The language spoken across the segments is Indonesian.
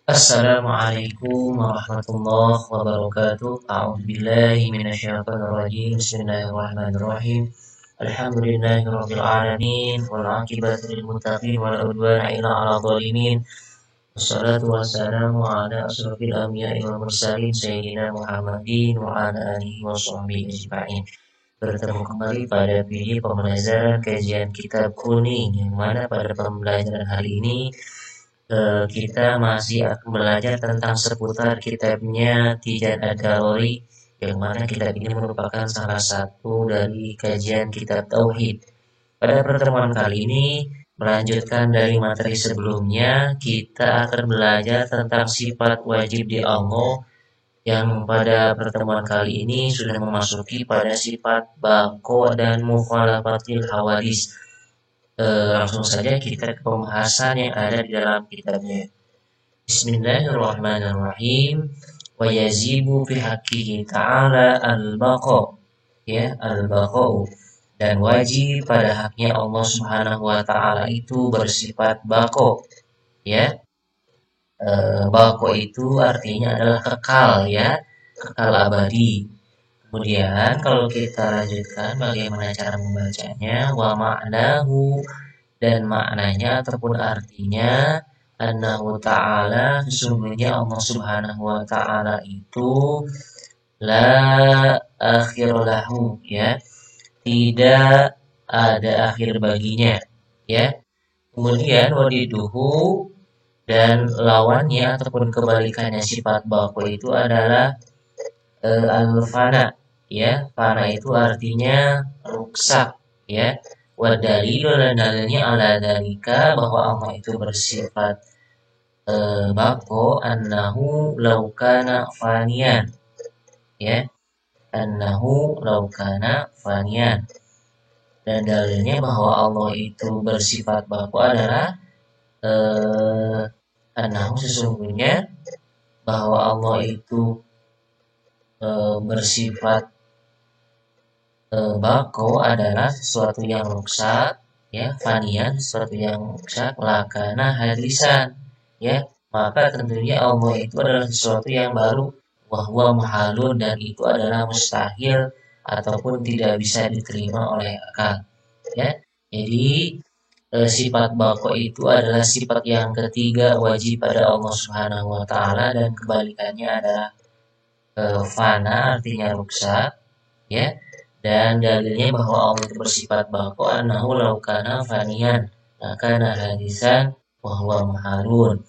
Assalamualaikum warahmatullahi wabarakatuh. A'udzubillahi minasyaitonirrajim. Bismillahirrahmanirrahim. Alhamdulillahirabbil alamin wal 'aqibatu lil muttaqin wala udwana illa 'alal zalimin. Wassalatu wassalamu ala asyrofil anbiya'i wal mursalin sayyidina Muhammadin wa ala alihi washabbihi ajma'in. Bertemu kembali pada video pembelajaran kajian kitab kuning, yang mana pada pembelajaran hari ini kita masih akan belajar tentang seputar kitabnya Tijan Ad-Darori, yang mana kitab ini merupakan salah satu dari kajian kitab Tauhid. Pada pertemuan kali ini, melanjutkan dari materi sebelumnya, kita akan belajar tentang sifat wajib di Allah, yang pada pertemuan kali ini sudah memasuki pada sifat bako dan mukhalafatil hawadis. Langsung saja kita ke pembahasan yang ada di dalam kitabnya. Bismillahirrahmanirrahim. Wa yazibu fi haqqihi ta'ala al-baqa, ya, al-baqa'u, dan wajib pada haknya Allah Subhanahu wa taala itu bersifat baqo, ya. Baqo itu artinya adalah kekal, ya, kekal abadi. Kemudian kalau kita lanjutkan bagaimana cara membacanya, wa ma'nahu, dan maknanya ataupun artinya, annahu ta'ala, sesungguhnya Allah Subhanahu wa taala itu la akhir lahu, ya, tidak ada akhir baginya, ya. Kemudian wadiduhu, dan lawannya ataupun kebalikannya sifat baqo itu adalah al-fana, ya. Fana itu artinya rusak, ya. Wa dalilu, dan dalilnya ala dalika, bahwa Allah itu bersifat bako, annahu laukana fanian, ya, annahu laukana fanian, dan dalilnya bahwa Allah itu bersifat bako adalah annahu, sesungguhnya bahwa Allah itu bersifat bako adalah sesuatu yang rusak, ya, fanian, sesuatu yang rusak, lakana hadisan, ya, maka tentunya Allah itu adalah sesuatu yang baru, wahwa mahalun, dan itu adalah mustahil ataupun tidak bisa diterima oleh akal, ya. Jadi sifat bako itu adalah sifat yang ketiga wajib pada Allah Subhanahu wa taala, dan kebalikannya adalah fana, artinya rusak, ya. Dan dalilnya bahwa Allah itu bersifat bako, annahu laukana fanian lakana hadisan wahwa mahalun.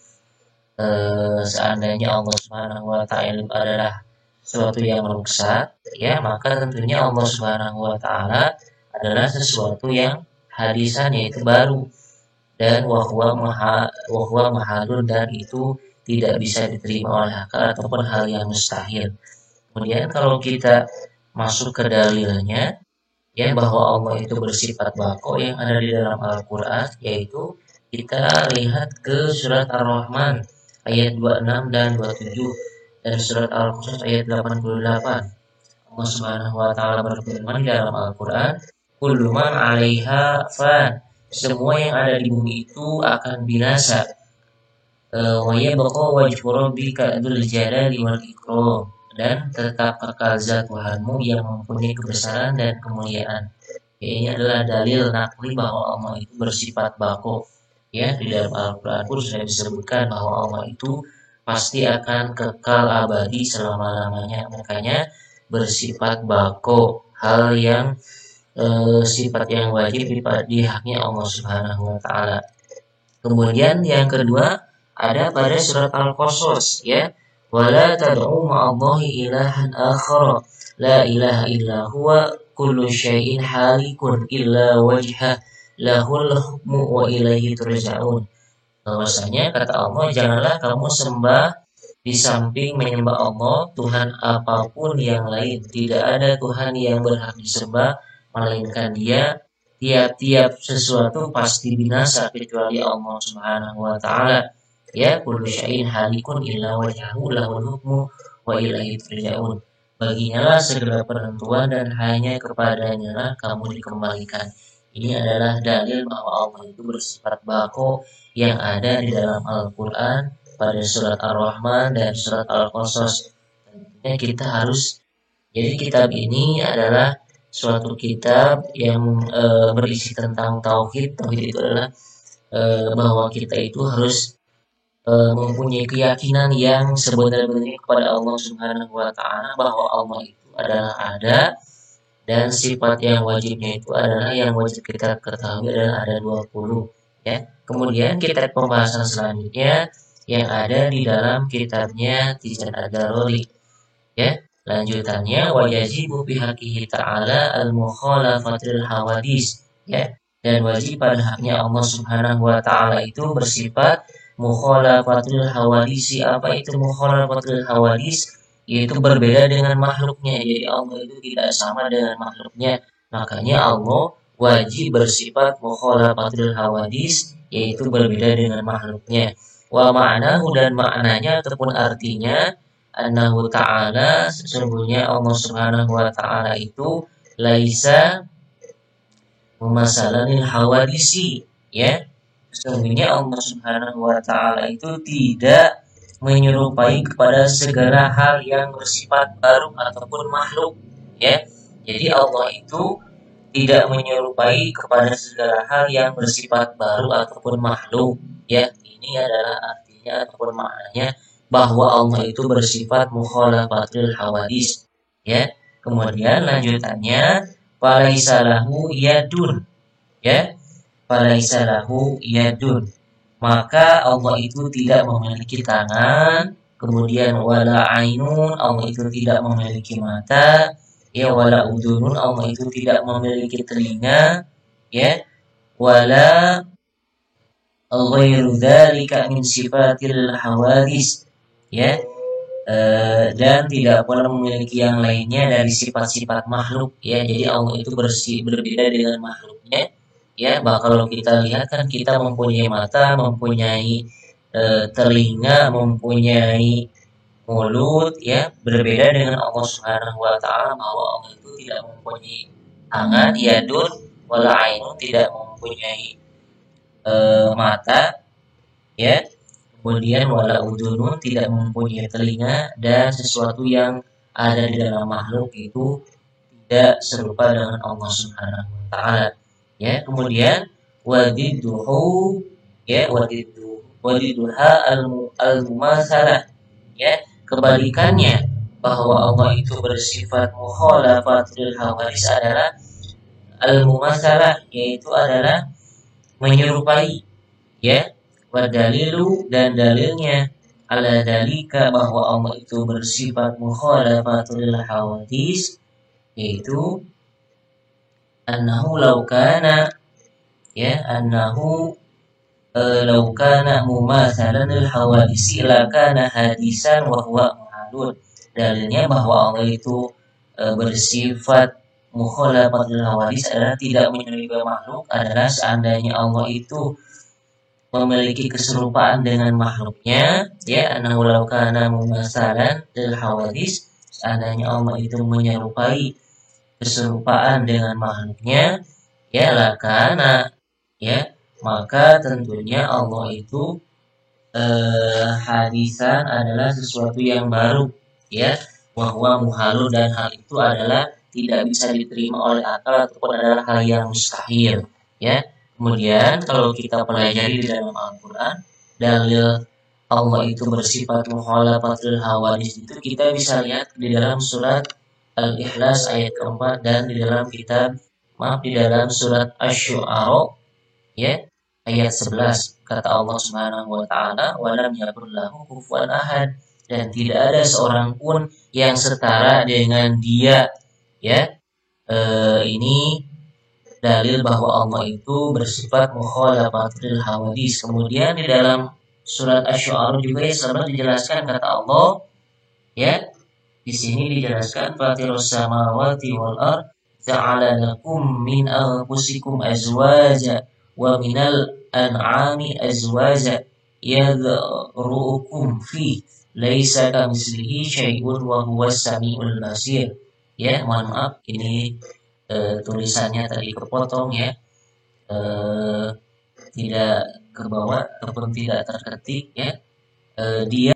Seandainya Allah Subhanahu wa taala adalah sesuatu yang rusak, ya, maka tentunya Allah Subhanahu wa taala adalah sesuatu yang hadisan, yaitu baru, dan wahwa mahalun, dan itu tidak bisa diterima oleh akal ataupun hal yang mustahil. Kemudian kalau kita masuk ke dalilnya, ya, bahwa Allah itu bersifat bako yang ada di dalam Al-Quran, yaitu kita lihat ke surat Ar-Rahman ayat 26 dan 27, dan surat Al-Qasas ayat 88. Allah Subhanahu wa taala berfirman di dalam Al-Quran, kullu man 'alaiha fan, semua yang ada di bumi itu akan binasa, wa yabqa wajhu rabbika dzul jalali wal ikram, dan tetap kekal zat Tuhanmu yang mempunyai kebesaran dan kemuliaan. Ini adalah dalil nakli bahwa Allah itu bersifat bako, ya. Di dalam Al-Quran pun sudah disebutkan bahwa Allah itu pasti akan kekal abadi selama-lamanya, makanya bersifat bako, hal yang sifat yang wajib di haknya Allah Subhanahu wa taala. Kemudian yang kedua ada pada surat Al-Qasas, ya, wala tad'u ma'allahi ilahan akhara la ilaha illa huwa kullu syai'in halikun illa wajha lahul hukmu wa ilaihi turja'un. Bahwasanya kata Allah, janganlah kamu sembah di samping menyembah Allah Tuhan apapun yang lain, tidak ada Tuhan yang berhak disembah melainkan Dia. Tiap-tiap sesuatu pasti binasa kecuali Allah Subhanahu wa taala, ya. Kullu syai'in halikun illa wajhahu lahul hukmu wa ilaihi turja'un. Baginya lah segala penentuan dan hanya kepadanya lah kamu dikembalikan. Ini adalah dalil bahwa Allah itu bersifat bako yang ada di dalam Al-Quran, pada surat Ar-Rahman dan surat Al-Qasas. Tentunya kita harus, jadi kitab ini adalah suatu kitab yang berisi tentang tauhid. Tauhid itu adalah bahwa kita itu harus mempunyai keyakinan yang sebenar-benarnya kepada Allah Subhanahu wa taala, bahwa Allah itu adalah ada, dan sifat yang wajibnya itu adalah, yang wajib kita ketahui adalah ada 20, ya. Kemudian kita pembahasan selanjutnya yang ada di dalam kitabnya Tijan Ad-Daruri, ya. Lanjutannya, wa yajibu bihaqihi ta'ala al-mukhalafatil hawadis, ya. Dan wajib pada haknya Allah Subhanahu wa taala itu bersifat mukhalafatul hawadisi. Apa itu mukhalafatul hawadis? Yaitu berbeda dengan makhluknya. Jadi Allah itu tidak sama dengan makhluknya. Makanya Allah wajib bersifat mukhalafatul hawadis, yaitu berbeda dengan makhluknya. Wa ma'nahu, dan maknanya ataupun artinya, annahu ta'ala, sesungguhnya Allah Subhanahu wa taala itu laisa mumasalanil hawadisi, ya. Sesungguhnya Allah Subhanahu wa taala itu tidak menyerupai kepada segala hal yang bersifat baru ataupun makhluk, ya. Jadi Allah itu tidak menyerupai kepada segala hal yang bersifat baru ataupun makhluk, ya. Ini adalah artinya ataupun maknanya bahwa Allah itu bersifat mukhalafatul hawadis, ya. Kemudian lanjutannya, falaisa lahu yadun, ya. Falaisa lahu yadun, maka Allah itu tidak memiliki tangan. Kemudian wala ainun, Allah itu tidak memiliki mata, ya. Wala udunun, Allah itu tidak memiliki telinga, ya. Wala ghairu dzalika min sifatil hawadis, ya. Dan tidak pula memiliki yang lainnya dari sifat-sifat makhluk, ya. Jadi Allah itu berbeda dengan makhluknya, ya. Kalau kita lihat kan kita mempunyai mata, mempunyai telinga, mempunyai mulut, ya. Berbeda dengan Allah Subhanahu wa taala, bahwa Allah itu tidak mempunyai tangan, yadun, wala ainun, tidak mempunyai mata, ya. Kemudian wala udunun, tidak mempunyai telinga, dan sesuatu yang ada di dalam makhluk itu tidak serupa dengan Allah Subhanahu wa taala, ya. Kemudian wadiduhu, ya, wadiduha al-mumasalah, ya. Kebalikannya, bahwa Allah itu bersifat mukhalafatul hawadis adalah al-mumasalah, yaitu adalah menyerupai, ya. Wadalilu, dan dalilnya ala dalika, bahwa Allah itu bersifat mukhalafatul hawadis, yaitu annahu laukana, ya, annahu laukana mumatsalan lil hawadisi lakana hadisan wa huwa muhalun. Dalilnya bahwa Allah itu bersifat mukhalafatul hawadis adalah tidak menyerupai makhluk, adalah seandainya Allah itu memiliki keserupaan dengan makhluknya, ya. Annahu laukana mumatsalan lil hawadis, seandainya Allah itu menyerupai keserupaan dengan makhluknya, ya, lakana, ya, maka tentunya Allah itu hadisan adalah sesuatu yang baru, ya. Wahwa muhalu, dan hal itu adalah tidak bisa diterima oleh akal ataupun adalah hal yang mustahil, ya. Kemudian kalau kita pelajari di dalam Al-Quran, dalil Allah itu bersifat mukhalafatul hawadis itu kita bisa lihat di dalam surat Al-Ikhlas ayat keempat, dan di dalam di dalam surat Asy-Syu'ara, ya, ayat 11. Kata Allah Subhanahu wa taala, wa lam yakul lahu kufuwan ahad, dan tidak ada seorang pun yang setara dengan dia, ya. Ini dalil bahwa Allah itu bersifat mukhalafatul hawadis. Kemudian di dalam surat Asy-Syu'ara juga sama dijelaskan, kata Allah, ya. Di sini dijelaskan, fatirus samawati wal ard ja'ala lakum min anfusikum azwaja wa minal an'ami azwaja yadhruukum fi laisa kamitslihi syai'un wa huwas samiul basir. Ya, mohon maaf ini tulisannya tadi kepotong, ya. Tidak ke bawah ataupun tidak terketik, ya. dia